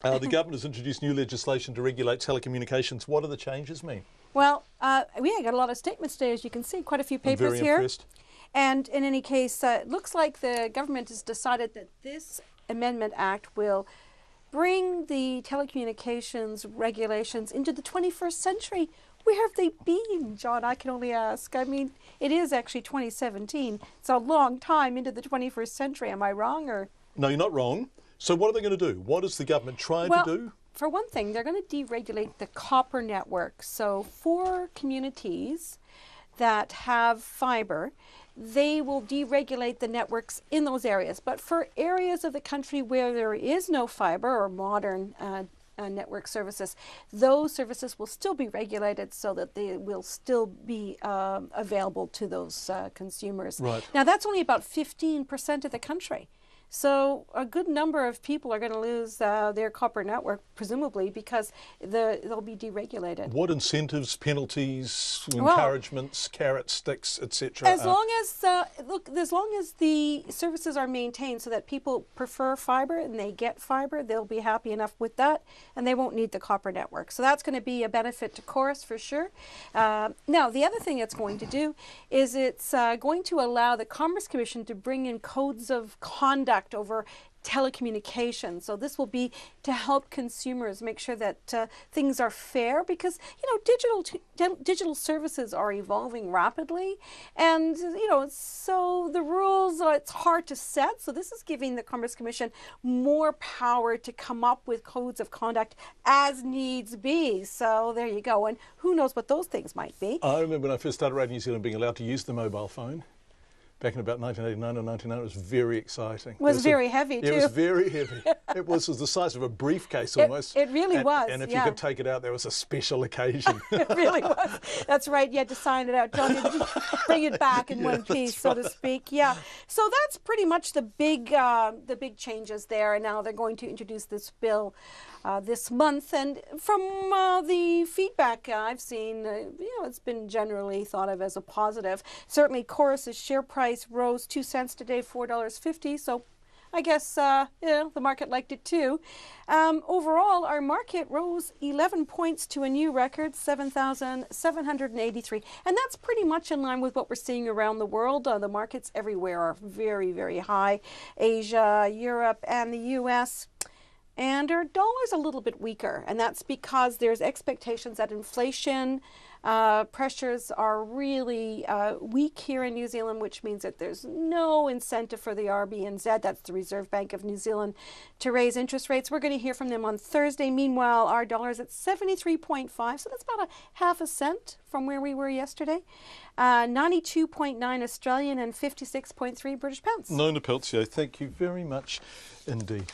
The government has introduced new legislation to regulate telecommunications. What do the changes mean? Well, we got a lot of statements today, as you can see, quite a few papers I'm very here. impressed. And in any case, it looks like the government has decided that this Amendment Act will bring the telecommunications regulations into the 21st century. Where have they been, John? I can only ask. I mean, it is actually 2017. It's a long time into the 21st century. Am I wrong? Or No, you're not wrong. So what are they going to do? What is the government trying to do? For one thing, they're going to deregulate the copper network. So for communities that have fiber, they will deregulate the networks in those areas. But for areas of the country where there is no fiber or modern network services, those services will still be regulated so that they will still be available to those consumers. Right. Now, that's only about 15% of the country. So a good number of people are going to lose their copper network, presumably, because they'll be deregulated. What incentives, penalties, encouragements, carrots, sticks, etc.? As long as the services are maintained so that people prefer fiber and they get fiber, they'll be happy enough with that, and they won't need the copper network. So that's going to be a benefit to Chorus for sure. Now, the other thing it's going to do is it's going to allow the Commerce Commission to bring in codes of conduct over telecommunications. So this will be to help consumers make sure that things are fair, because digital services are evolving rapidly, and so the rules it's hard to set. So this is giving the Commerce Commission more power to come up with codes of conduct as needs be. So there you go, and who knows what those things might be. I remember when I first started Radio New Zealand being allowed to use the mobile phone. Back in about 1989 or 1999, it was very exciting. It was very heavy, too. It was very heavy. It was the size of a briefcase almost. It really was, And if you could take it out, there was a special occasion. It really was. That's right. You had to sign it out. John, bring it back in one piece, so to speak. Yeah. So that's pretty much the big changes there. And now they're going to introduce this bill this month. And from the feedback I've seen, it's been generally thought of as a positive. Certainly, Chorus's share price rose 2 cents today, $4.50. So I guess the market liked it too. Overall, our market rose 11 points to a new record, 7,783. And that's pretty much in line with what we're seeing around the world. The markets everywhere are very, very high. Asia, Europe, and the U.S., and our dollar's a little bit weaker, and that's because there's expectations that inflation pressures are really weak here in New Zealand, which means that there's no incentive for the RBNZ, that's the Reserve Bank of New Zealand, to raise interest rates. We're going to hear from them on Thursday. Meanwhile, our dollar's at 73.5, so that's about a half a cent from where we were yesterday. 92.9 Australian and 56.3 British pounds. Nona Peltier, thank you very much indeed.